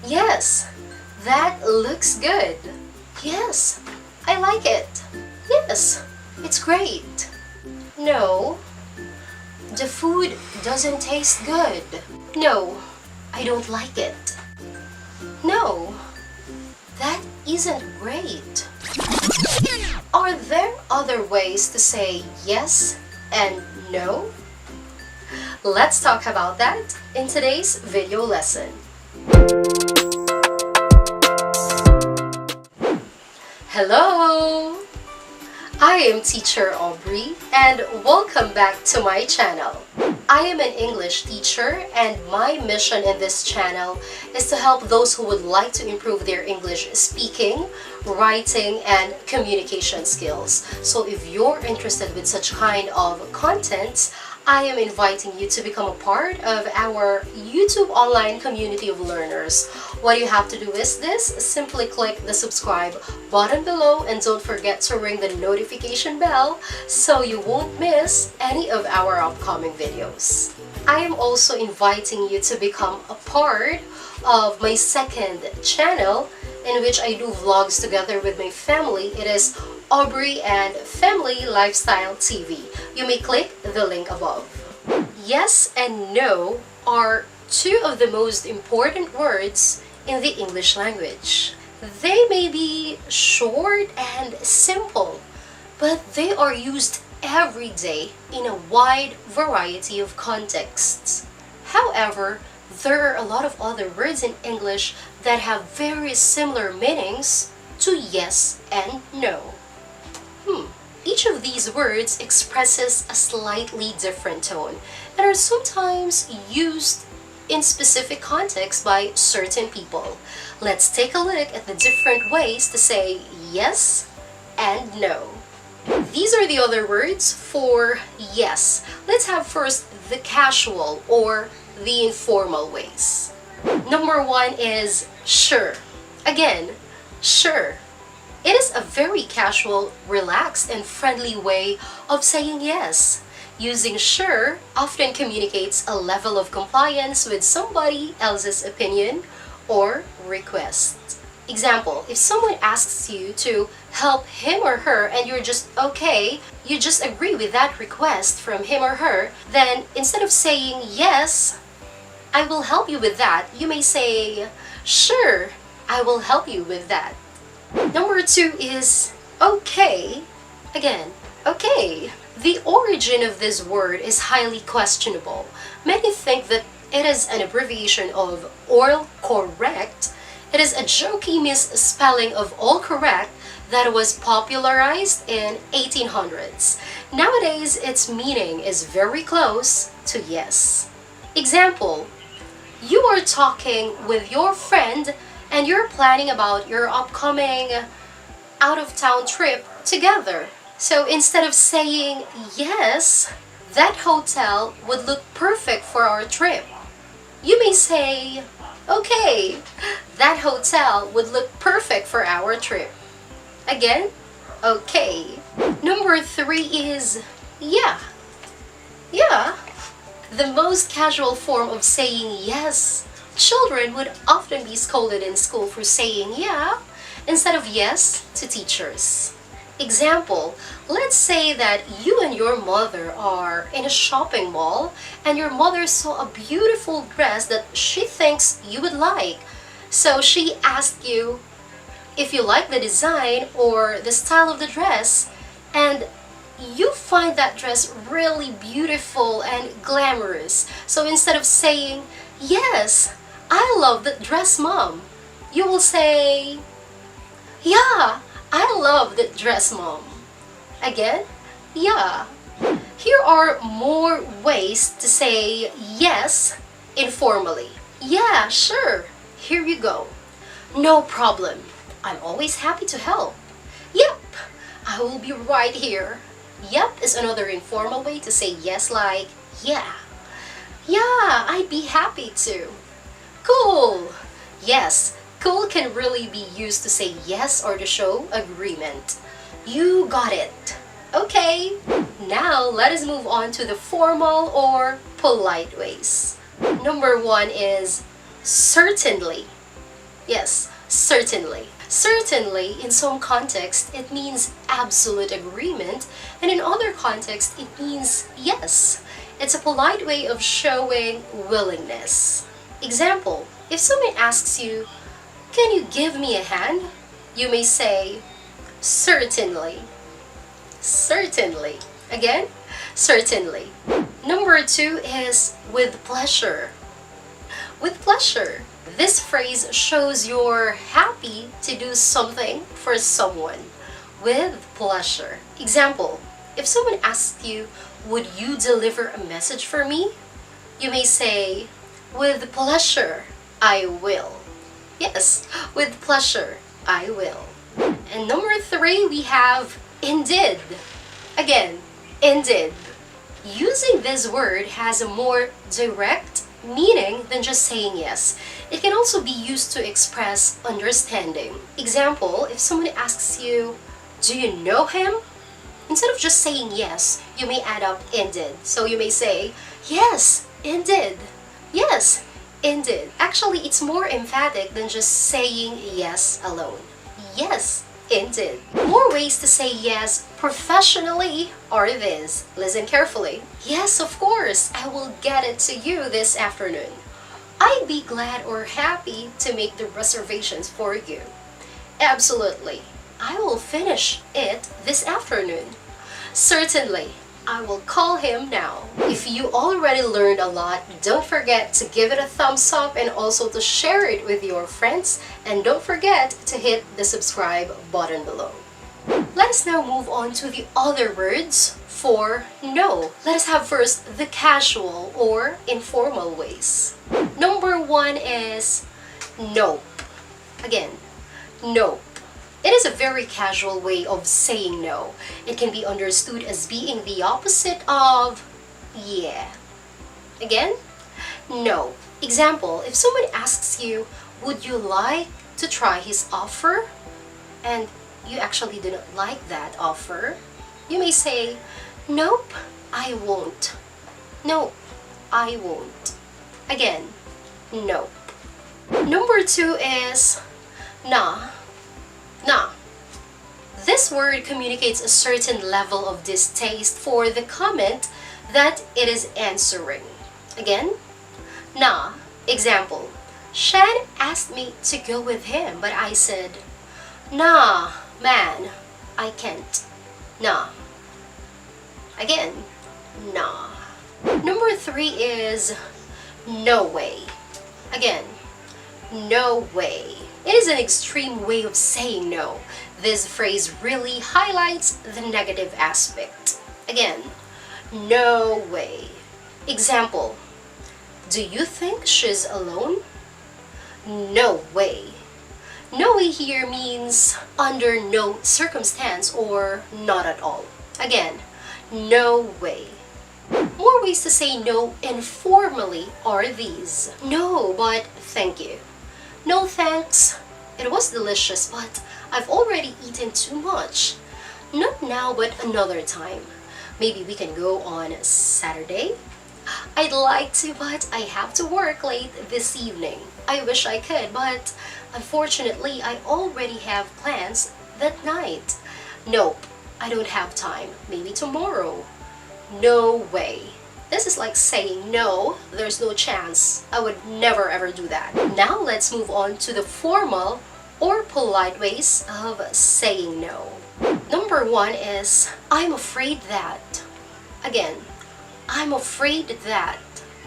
Yes, that looks good. Yes, I like it. Yes, it's great. No, the food doesn't taste good. No, I don't like it. No, that isn't great. Are there other ways to say yes and no? Let's talk about that in today's video lesson. Hello! I am teacher Aubrey and welcome back to my channel. I am an English teacher and my mission in this channel is to help those who would like to improve their English speaking, writing, and communication skills. So if you're interested with such kind of content, I am inviting you to become a part of our YouTube online community of learners. What you have to do is this: simply click the subscribe button below and don't forget to ring the notification bell so you won't miss any of our upcoming videos. I am also inviting you to become a part of my second channel in which I do vlogs together with my family. It is Aubrey and Family Lifestyle TV. You may click the link above. Yes and no are two of the most important words in the English language. They may be short and simple, but they are used every day in a wide variety of contexts. However, there are a lot of other words in English that have very similar meanings to yes and no. Each of these words expresses a slightly different tone and are sometimes used in specific contexts by certain people. Let's take a look at the different ways to say yes and no. These are the other words for yes. Let's have first the casual or the informal ways. Number one is sure. Again, sure. It is a very casual, relaxed, and friendly way of saying yes. Using sure often communicates a level of compliance with somebody else's opinion or request. Example, if someone asks you to help him or her and you're just okay, you just agree with that request from him or her, then instead of saying yes, I will help you with that, you may say, sure, I will help you with that. Number two is okay. Again, okay. The origin of this word is highly questionable. Many think that it is an abbreviation of all correct. It is a jokey misspelling of all correct that was popularized in 1800s. Nowadays, its meaning is very close to yes. Example, you are talking with your friend and you're planning about your upcoming out-of-town trip together. So instead of saying yes, that hotel would look perfect for our trip, you may say, okay, that hotel would look perfect for our trip. Again, okay. Number three is yeah. Yeah. The most casual form of saying yes. Children would often be scolded in school for saying yeah instead of yes to teachers. Example, let's say that you and your mother are in a shopping mall and your mother saw a beautiful dress that she thinks you would like. So she asked you if you like the design or the style of the dress, and you find that dress really beautiful and glamorous. So instead of saying, yes, I love that dress, Mom, you will say, yeah, I love that dress, Mom. Again, yeah. Here are more ways to say yes informally. Yeah, sure. Here you go. No problem. I'm always happy to help. Yep, I will be right here. Yep is another informal way to say yes, like, yeah. Yeah, I'd be happy to. Cool. Yes, cool can really be used to say yes or to show agreement. You got it. Okay, now let us move on to the formal or polite ways. Number one is Certainly. Yes, certainly. Certainly, in some contexts, it means absolute agreement, and in other contexts, it means yes. It's a polite way of showing willingness. Example, if someone asks you, "Can you give me a hand?" you may say, "Certainly." Certainly. Again, certainly. Number 2 is with pleasure. With pleasure. This phrase shows you're happy to do something for someone. With pleasure. Example, if someone asks you, "Would you deliver a message for me?" you may say, "With pleasure, I will." Yes, with pleasure, I will. And number 3, we have indeed. Again, indeed. Using this word has a more direct meaning than just saying yes. It can also be used to express understanding. Example, if someone asks you, "Do you know him?" instead of just saying yes, you may add up indeed. So you may say, "Yes, indeed. Yes, indeed." Actually, it's more emphatic than just saying yes alone. Yes, indeed. More ways to say yes professionally are these. Listen carefully. "Yes, of course, I will get it to you this afternoon. I'd be glad or happy to make the reservations for you. Absolutely, I will finish it this afternoon. Certainly, I will call him now." If you already learned a lot, don't forget to give it a thumbs up and also to share it with your friends. And don't forget to hit the subscribe button below. Let us now move on to the other words for no. Let us have first the casual or informal ways. Number 1 is nope. Again, nope. It is a very casual way of saying no. It can be understood as being the opposite of yeah. Again, no. Example, if someone asks you, "Would you like to try his offer?" and you actually do not like that offer, you may say, "Nope, I won't." Nope, I won't. Again, nope. Number 2 is nah. Nah. This word communicates a certain level of distaste for the comment that it is answering. Again, nah. Example, Shan asked me to go with him, but I said, "Nah, man, I can't." Nah. Again, nah. Number 3 is no way. Again, no way. It is an extreme way of saying no. This phrase really highlights the negative aspect. Again, no way. Example, do you think she's alone? No way. No way here means under no circumstance or not at all. Again, no way. More ways to say no informally are these. No, but thank you. No thanks, it was delicious, but I've already eaten too much. Not now, but another time. Maybe we can go on Saturday? I'd like to, but I have to work late this evening. I wish I could, but unfortunately, I already have plans that night. Nope, I don't have time. Maybe tomorrow. No way. This is like saying no, there's no chance. I would never ever do that. Now let's move on to the formal or polite ways of saying no. Number 1 is I'm afraid that. Again, I'm afraid that.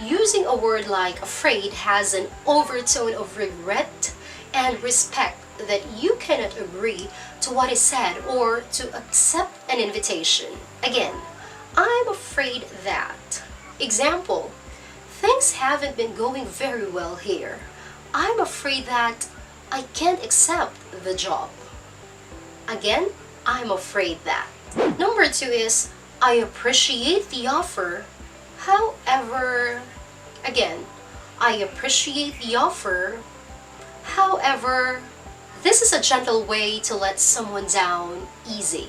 Using a word like afraid has an overtone of regret and respect that you cannot agree to what is said or to accept an invitation. Again, I'm afraid that. Example, things haven't been going very well here. I'm afraid that I can't accept the job. Again, I'm afraid that. Number 2 is I appreciate the offer. However, again, I appreciate the offer. However, this is a gentle way to let someone down easy.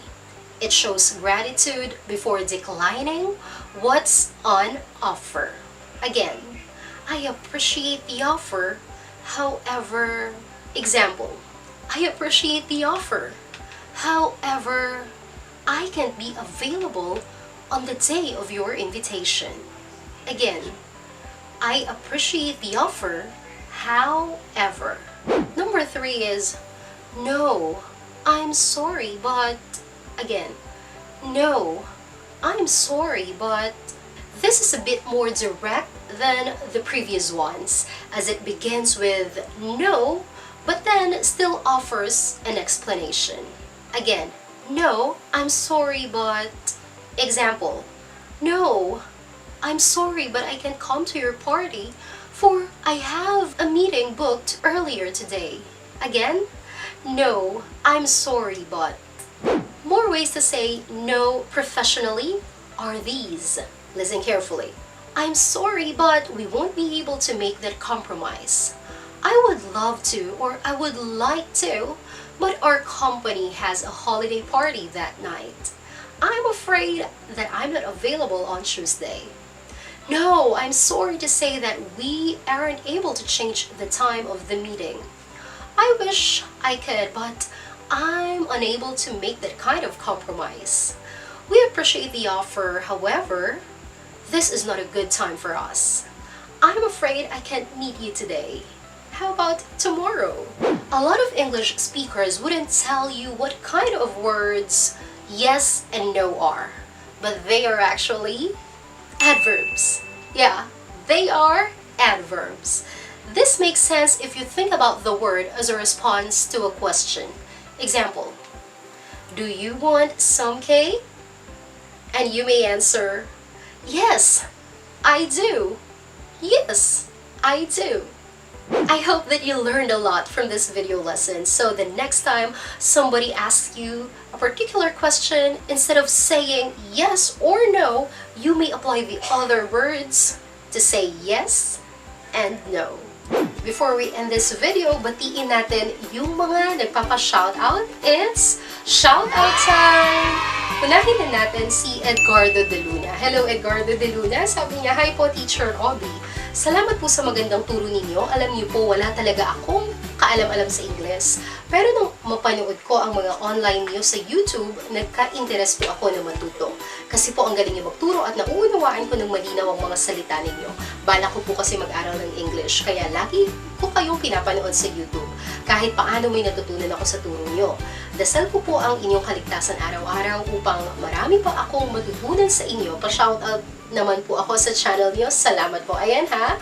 It shows gratitude before declining what's on offer. Again, I appreciate the offer. However, example, I appreciate the offer. However, I can't be available on the day of your invitation. Again, I appreciate the offer. However. Number 3 is, no, I'm sorry, but, again, no, I'm sorry, but. This is a bit more direct than the previous ones, as it begins with no, but then still offers an explanation. Again, no, I'm sorry, but. Example, no, I'm sorry, but I can't come to your party, for I have a meeting booked earlier today. Again, no, I'm sorry, but. More ways to say no professionally are these. Listen carefully. I'm sorry, but we won't be able to make that compromise. I would love to, or I would like to, but our company has a holiday party that night. I'm afraid that I'm not available on Tuesday. No, I'm sorry to say that we aren't able to change the time of the meeting. I wish I could, but I'm unable to make that kind of compromise. We appreciate the offer, however, this is not a good time for us. I'm afraid I can't meet you today. How about tomorrow? A lot of English speakers wouldn't tell you what kind of words yes and no are, but they are actually adverbs. Yeah, they are adverbs. This makes sense if you think about the word as a response to a question. Example, do you want some cake? And you may answer, yes, I do. Yes, I do. I hope that you learned a lot from this video lesson, so the next time somebody asks you a particular question, instead of saying yes or no, you may apply the other words to say yes and no. Before we end this video, batiin natin yung mga nagpapa-shoutout. It's shoutout time! Unahin na natin si Edgardo de Luna. Hello, Edgardo de Luna. Sabi niya, hi po, Teacher Aubrey. Salamat po sa magandang turo ninyo. Alam niyo po, wala talaga akong kaalam-alam sa Ingles. Pero nung mapanood ko ang mga online niyo sa YouTube, nagka-interest po ako na matuto. Kasi po ang galing niyo magturo at nauunawaan ko ng malinaw ang mga salita ninyo. Bala ko po kasi mag-aral ng English, kaya lagi ko kayong pinapanood sa YouTube. Kahit paano may natutunan ako sa turo niyo. Dasal ko po ang inyong kaligtasan araw-araw upang marami pa akong matutunan sa inyo. Pa-shoutout naman po ako sa channel niyo. Salamat po. Ayan ha.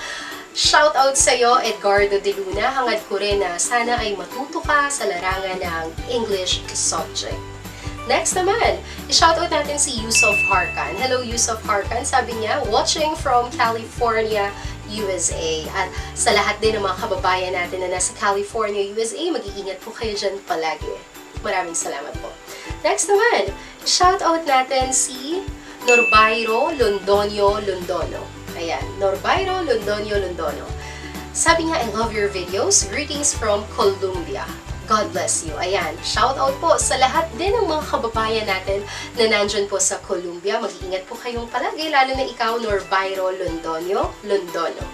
Shoutout sa iyo, Edgardo de Luna. Hangad ko rin na sana ay matuto ka sa larangan ng English subject. Next naman, i-shoutout natin si Yusuf Harkan. Hello, Yusuf Harkan. Sabi niya, watching from California, USA. At sa lahat din ng mga kababayan natin na nasa California, USA, mag-iingat po kayo dyan palagi. Maraming salamat po. Next naman, shoutout natin si Norbayro Londonio Londono. Ayan, Norbayro Londonio Londono. Sabi niya, I love your videos. Greetings from Colombia. God bless you. Ayan, shoutout po sa lahat din ng mga kababayan natin na nandyan po sa Colombia. Mag-iingat po kayong palagi, lalo na ikaw, Norbayro Londonio Londono.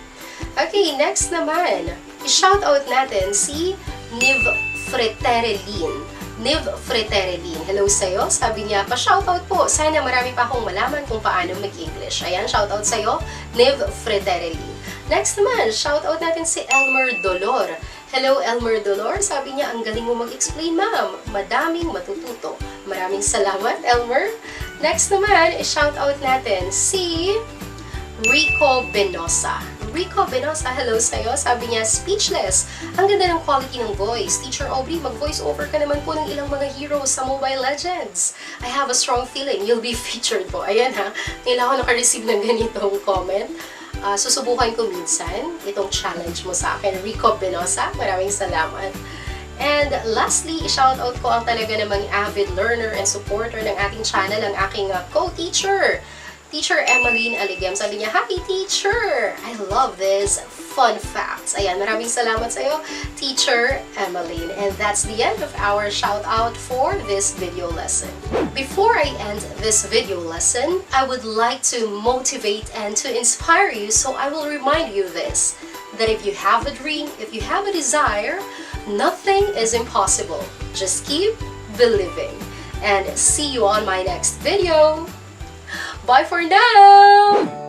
Okay, next naman, i-shoutout natin si Niv Freterelin. Niv Freterelin. Hello sa'yo. Sabi niya, pa-shoutout po. Sana marami pa akong malaman kung paano mag-English. Ayan, shoutout sa'yo, Niv Freterelin. Next naman, shoutout natin si Elmer Dolor. Hello, Elmer Dolor. Sabi niya, ang galing mo mag-explain, ma'am. Madaming matututo. Maraming salamat, Elmer. Next naman, i-shoutout natin si Rico Benosa. Rico Benosa, hello sa'yo. Sabi niya, speechless. Ang ganda ng quality ng voice. Teacher Aubrey, mag-voice over ka naman po ng ilang mga heroes sa Mobile Legends. I have a strong feeling you'll be featured po. Ayan ha, ngayon ako naka-receive ng ganitong comment. Susubukan ko minsan itong challenge mo sa akin, Rico Benosa. Maraming salamat. And lastly, i-shoutout ko ang talaga namang avid learner and supporter ng ating channel, ang aking co-teacher, Teacher Emmeline Aligem. Sabi niya, happy teacher! I love this fun facts. Ayan, maraming salamat sa iyo, Teacher Emmeline. And that's the end of our shout out for this video lesson. Before I end this video lesson, I would like to motivate and to inspire you, so I will remind you this. that if you have a dream, if you have a desire, nothing is impossible. Just keep believing. And see you on my next video. Bye for now!